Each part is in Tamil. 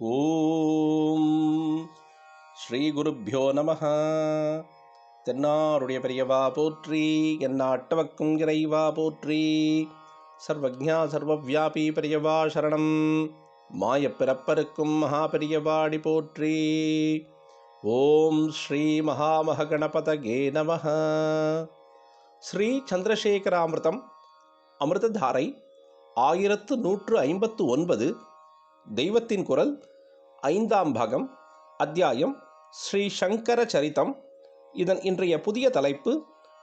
ஓம் ஸ்ரீ குருப்யோ நமஹ. தென்னாருடைய பெரியவா போற்றி, எந்நாட்டவர்க்கும் இறைவா போற்றி. சர்வஜ்ஞா சர்வவ்யாபி பெரியவா சரணம். மாயப்பிறப்பருக்கும் மகா பெரியவாடி போற்றி. ஓம் ஸ்ரீ மகாமகணபதகே நமஹ. ஸ்ரீ சந்திரசேகராமிர்தம் அமிர்ததாரை 1159. தெய்வத்தின் குரல் 5ஆம் பாகம், அத்தியாயம் ஸ்ரீ சங்கர சரிதம். இதன் இன்றைய புதிய தலைப்பு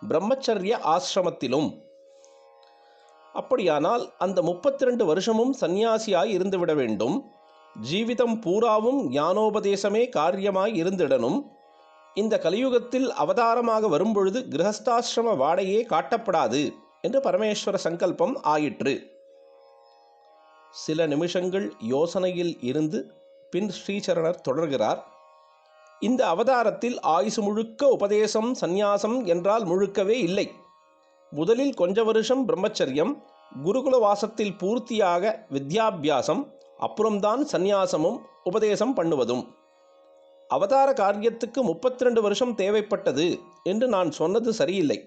பிரம்மச்சரிய ஆசிரமத்திலும். அப்படியானால் அந்த 32 வருஷமும் சந்நியாசியாய் இருந்துவிட வேண்டும். ஜீவிதம் பூராவும் ஞானோபதேசமே காரியமாய் இருந்திடனும். இந்த கலியுகத்தில் அவதாரமாக வரும்பொழுது கிரகஸ்தாசிரம வாடையே காட்டப்படாது என்று பரமேஸ்வர சங்கல்பம் ஆயிற்று. சில நிமிஷங்கள் யோசனையில் இருந்து பின் ஸ்ரீசரணர் தொடர்கிறார். இந்த அவதாரத்தில் ஆயுசு முழுக்க உபதேசம் சந்நியாசம் என்றால் முழுக்கவே இல்லை. முதலில் கொஞ்ச வருஷம் பிரம்மச்சரியம், குருகுல வாசத்தில் பூர்த்தியாக வித்யாபியாசம், அப்புறம்தான் சந்நியாசமும் உபதேசம் பண்ணுவதும். அவதார காரியத்துக்கு 32 வருஷம் தேவைப்பட்டது என்று நான் சொன்னது சரியில்லை.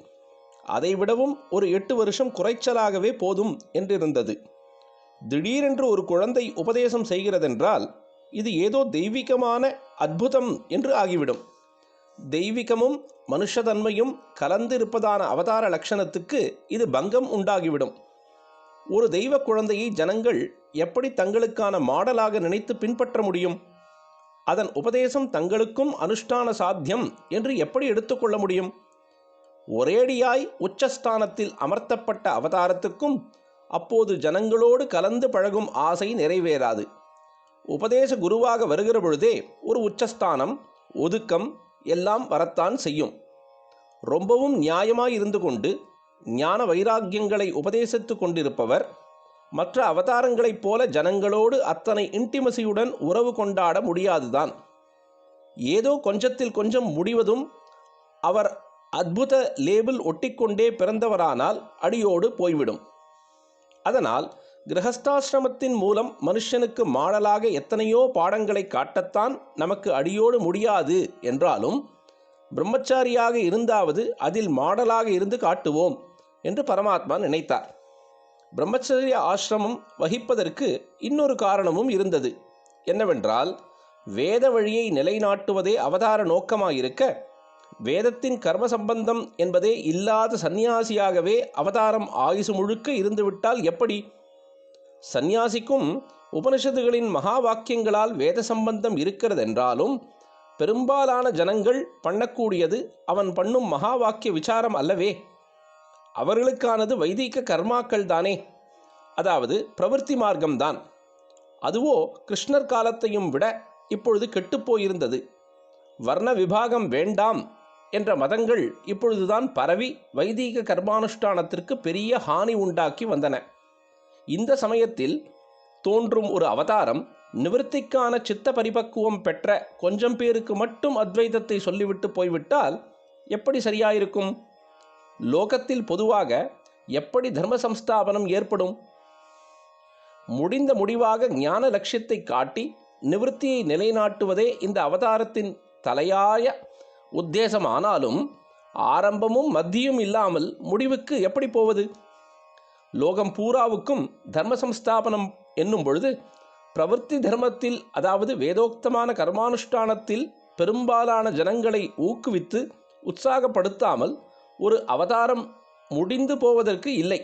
அதைவிடவும் ஒரு 8 வருஷம் குறைச்சலாகவே போதும் என்றிருந்தது. திடீரென்று ஒரு குழந்தை உபதேசம் செய்கிறதென்றால் இது ஏதோ தெய்வீகமான அற்புதம் என்று ஆகிவிடும். தெய்வீகமும் மனுஷதன்மையும் கலந்திருப்பதான அவதார லட்சணத்துக்கு இது பங்கம் உண்டாகிவிடும். ஒரு தெய்வ குழந்தையை ஜனங்கள் எப்படி தங்களுக்கான மாடலாக நினைத்து பின்பற்ற முடியும்? அதன் உபதேசம் தங்களுக்கும் அனுஷ்டான சாத்தியம் என்று எப்படி எடுத்துக்கொள்ள முடியும்? ஒரேடியாய் உச்சஸ்தானத்தில் அமர்த்தப்பட்ட அவதாரத்துக்கும் அப்போது ஜனங்களோடு கலந்து பழகும் ஆசை நிறைவேறாது. உபதேச குருவாக வருகிற பொழுதே ஒரு உச்சஸ்தானம், ஒதுக்கம் எல்லாம் வரத்தான் செய்யும். ரொம்பவும் நியாயமாய் இருந்து கொண்டு ஞான வைராக்கியங்களை உபதேசித்து கொண்டிருப்பவர் மற்ற அவதாரங்களைப் போல ஜனங்களோடு அத்தனை இன்டிமசியுடன் உறவு கொண்டாட முடியாதுதான். ஏதோ கொஞ்சத்தில் கொஞ்சம் முடிவதும் அவர் அத்புத லேபிள் ஒட்டிக்கொண்டே பிறந்தவரானால் அடியோடு போய்விடும். அதனால் கிரகஸ்தாசிரமத்தின் மூலம் மனுஷனுக்கு மாடலாக எத்தனையோ பாடங்களை காட்டத்தான் நமக்கு அடியோடு முடியாது என்றாலும் பிரம்மச்சாரியாக இருந்தாவது அதில் மாடலாக இருந்து காட்டுவோம் என்று பரமாத்மா நினைத்தார். பிரம்மச்சரிய ஆசிரமம் வகிப்பதற்கு இன்னொரு காரணமும் இருந்தது. என்னவென்றால், வேத வழியை நிலைநாட்டுவதே அவதார நோக்கமாயிருக்க, வேதத்தின் கர்ம சம்பந்தம் என்பதே இல்லாத சந்நியாசியாகவே அவதாரம் ஆயுசு முழுக்க இருந்துவிட்டால் எப்படி? சந்நியாசிக்கும் உபனிஷத்துகளின் மகா வாக்கியங்களால் வேத சம்பந்தம் இருக்கிறதென்றாலும் பெரும்பாலான ஜனங்கள் பண்ணக்கூடியது அவன் பண்ணும் மகா வாக்கிய விசாரம் அல்லவே. அவர்களுக்கானது வைதிக கர்மாக்கள் தானே, அதாவது பிரவருத்தி மார்க்கம்தான். அதுவோ கிருஷ்ணர் காலத்தையும் விட இப்பொழுது கெட்டுப்போயிருந்தது. வர்ண விபாகம் வேண்டாம் என்ற மதங்கள் இப்பொழுதுதான் பரவி வைதீக கர்மானுஷ்டானத்திற்கு பெரிய ஹானி உண்டாக்கி வந்தன. இந்த சமயத்தில் தோன்றும் ஒரு அவதாரம் நிவர்த்திக்கான சித்த பரிபக்குவம் பெற்ற கொஞ்சம் பேருக்கு மட்டும் அத்வைதத்தை சொல்லிவிட்டு போய்விட்டால் எப்படி சரியாயிருக்கும்? லோகத்தில் பொதுவாக எப்படி தர்ம சம்ஸ்தாபனம் ஏற்படும்? முடிவாக ஞான லட்சியத்தை காட்டி நிவர்த்தியை நிலைநாட்டுவதே இந்த அவதாரத்தின் தலையாய உத்தேசமானாலும் ஆரம்பமும் மத்தியும் இல்லாமல் முடிவுக்கு எப்படி போவது? லோகம் பூராவுக்கும் தர்ம சம்ஸ்தாபனம் என்னும் பொழுது பிரவர்த்தி தர்மத்தில், அதாவது வேதோக்தமான கர்மானுஷ்டானத்தில் பெரும்பாலான ஜனங்களை ஊக்குவித்து உற்சாகப்படுத்தாமல் ஒரு அவதாரம் முடிந்து போவதற்கு இல்லை.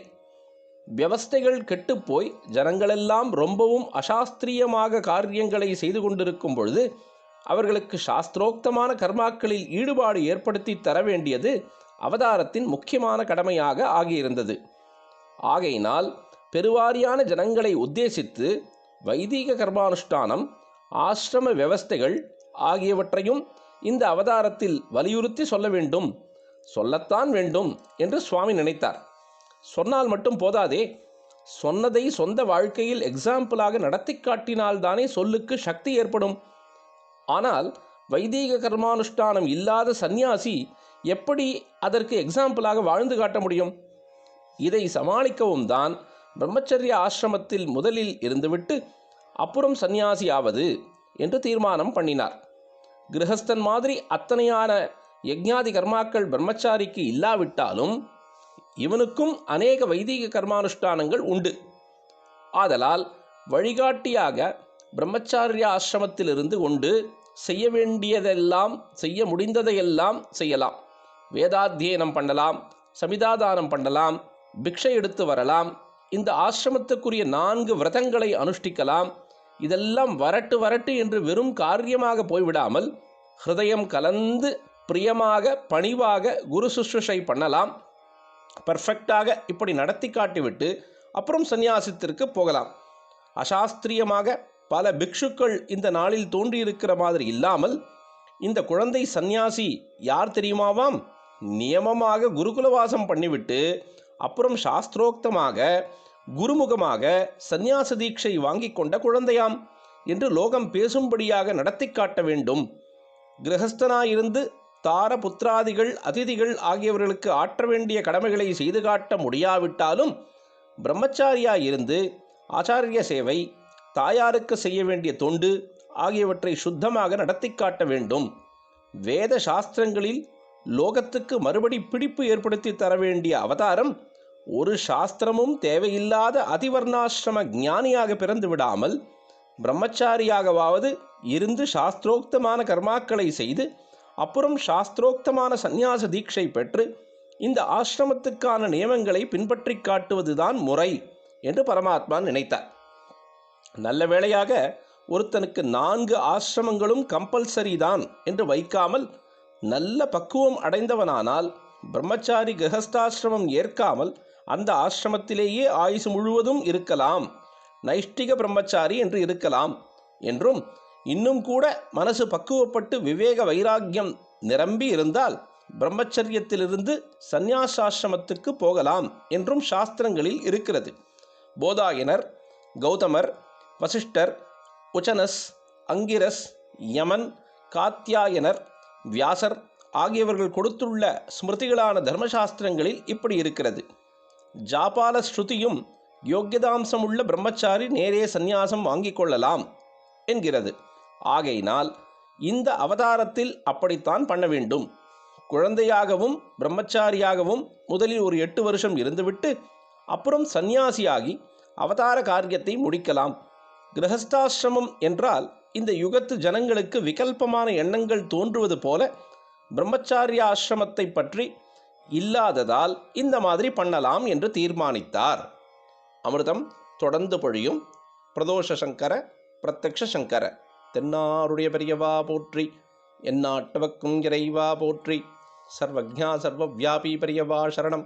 வியவஸ்தைகள் கெட்டுப்போய் ஜனங்களெல்லாம் ரொம்பவும் அசாஸ்திரியமாக காரியங்களை செய்து கொண்டிருக்கும் பொழுது அவர்களுக்கு சாஸ்திரோக்தமான கர்மாக்களில் ஈடுபாடு ஏற்படுத்தி தர வேண்டியது அவதாரத்தின் முக்கியமான கடமையாக ஆகியிருந்தது. ஆகையினால் பெருவாரியான ஜனங்களை உத்தேசித்து வைதீக கர்மானுஷ்டானம், ஆசிரம வியவஸ்தைகள் ஆகியவற்றையும் இந்த அவதாரத்தில் வலியுறுத்தி சொல்ல வேண்டும், சொல்லத்தான் வேண்டும் என்று சுவாமி நினைத்தார். சொன்னால் மட்டும் போதாதே, சொன்னதை சொந்த வாழ்க்கையில் எக்ஸாம்பிளாக நடத்தி காட்டினால்தானே சொல்லுக்கு சக்தி ஏற்படும். ஆனால் வைதீக கர்மானுஷ்டானம் இல்லாத சந்நியாசி எப்படி அதற்கு எக்ஸாம்பிளாக வாழ்ந்து காட்ட முடியும்? இதை சமாளிக்கவும் தான் பிரம்மச்சரிய ஆசிரமத்தில் முதலில் இருந்துவிட்டு அப்புறம் சந்நியாசியாவது என்று தீர்மானம் பண்ணினார். கிரகஸ்தன் மாதிரி அத்தனையான யஜ்ஞாதி கர்மாக்கள் பிரம்மச்சாரிக்கு இல்லாவிட்டாலும் இவனுக்கும் அநேக வைதிக கர்மானுஷ்டானங்கள் உண்டு. ஆதலால் வழிகாட்டியாக பிரம்மச்சாரிய ஆசிரமத்திலிருந்து கொண்டு செய்ய வேண்டியதெல்லாம், செய்ய முடிந்ததையெல்லாம் செய்யலாம். வேதாத்தியனம் பண்ணலாம், சமிதாதானம் பண்ணலாம், பிக்ஷை எடுத்து வரலாம், இந்த ஆசிரமத்துக்குரிய 4 விரதங்களை அனுஷ்டிக்கலாம். இதெல்லாம் வரட்டு என்று வெறும் காரியமாக போய்விடாமல் ஹிருதயம் கலந்து பிரியமாக பணிவாக குரு சுஷ்ரூஷை பண்ணலாம். பர்ஃபெக்டாக இப்படி நடத்தி காட்டிவிட்டு அப்புறம் சந்நியாசத்திற்கு போகலாம். அசாஸ்திரியமாக பல பிக்ஷுக்கள் இந்த நாளில் தோன்றியிருக்கிற மாதிரி இல்லாமல் இந்த குழந்தை சந்நியாசி யார் தெரியுமாவாம்? நியமமாக குருகுலவாசம் பண்ணிவிட்டு அப்புறம் சாஸ்திரோக்தமாக குருமுகமாக சந்நியாச தீட்சை வாங்கி கொண்ட குழந்தையாம் என்று லோகம் பேசும்படியாக நடத்தி காட்ட வேண்டும். கிரகஸ்தனாயிருந்து தார புத்திராதிகள் அதிதிகள் ஆகியவர்களுக்கு ஆற்ற வேண்டிய கடமைகளை செய்து காட்ட முடியாவிட்டாலும் பிரம்மச்சாரியாயிருந்து ஆச்சாரிய சேவை, தாயாருக்கு செய்ய வேண்டிய தொண்டு ஆகியவற்றை சுத்தமாக நடத்தி காட்ட வேண்டும். வேத சாஸ்திரங்களில் லோகத்துக்கு மறுபடி பிடிப்பு ஏற்படுத்தி தர வேண்டிய அவதாரம் ஒரு சாஸ்திரமும் தேவையில்லாத அதிவர்ணாசிரம ஞானியாக பிறந்து விடாமல் பிரம்மச்சாரியாகவாவது இருந்து சாஸ்திரோக்தமான கர்மாக்களை செய்து அப்புறம் சாஸ்திரோக்தமான சந்நியாச தீட்சை பெற்று இந்த ஆசிரமத்துக்கான நியமங்களை பின்பற்றி காட்டுவதுதான் முறை என்று பரமாத்மா நினைத்தார். நல்ல வேளையாக ஒருத்தனுக்கு 4 ஆசிரமங்களும் கம்பல்சரி தான் என்று வைக்காமல் நல்ல பக்குவம் அடைந்தவனானால் பிரம்மச்சாரி கிரகஸ்தாசிரமம் ஏற்காமல் அந்த ஆசிரமத்திலேயே ஆயுசு முழுவதும் இருக்கலாம், நைஷ்டிக பிரம்மச்சாரி என்று இருக்கலாம் என்றும், இன்னும் கூட மனசு பக்குவப்பட்டு விவேக வைராக்கியம் நிரம்பி இருந்தால் பிரம்மச்சரியத்திலிருந்து சந்நியாசாசிரமத்துக்கு போகலாம் என்றும் சாஸ்திரங்களில் இருக்கிறது. போதாயனர், கௌதமர், வசிஷ்டர், உச்சனஸ், அங்கிரஸ், யமன், காத்யாயனர், வியாசர் ஆகியவர்கள் கொடுத்துள்ள ஸ்மிருதிகளான தர்மசாஸ்திரங்களில் இப்படி இருக்கிறது. ஜாபால ஸ்ருதியும் யோக்கியதாம்சம் உள்ள பிரம்மச்சாரி நேரே சந்நியாசம் வாங்கிக் கொள்ளலாம் என்கிறது. ஆகையினால் இந்த அவதாரத்தில் அப்படித்தான் பண்ண வேண்டும். குழந்தையாகவும் பிரம்மச்சாரியாகவும் முதலில் ஒரு 8 வருஷம் இருந்துவிட்டு அப்புறம் சந்நியாசியாகி அவதார காரியத்தை முடிக்கலாம். கிரகஸ்தாசிரமம் என்றால் இந்த யுகத்து ஜனங்களுக்கு விகல்பமான எண்ணங்கள் தோன்றுவது போல பிரம்மச்சாரிய ஆசிரமத்தை பற்றி இல்லாததால் இந்த மாதிரி பண்ணலாம் என்று தீர்மானித்தார். அமிர்தம் தொடர்ந்து பொழியும். பிரதோஷ சங்கர பிரத்யக்ஷ சங்கர தென்னாருடைய பெரியவா போற்றி, எந்நாட்டவர்க்கும் இறைவா போற்றி, சர்வஜ்ஞா சர்வவியாபி பெரியவா சரணம்,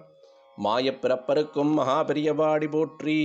மாயப்பிறப்பருக்கும் மகா பெரியவாடி போற்றி.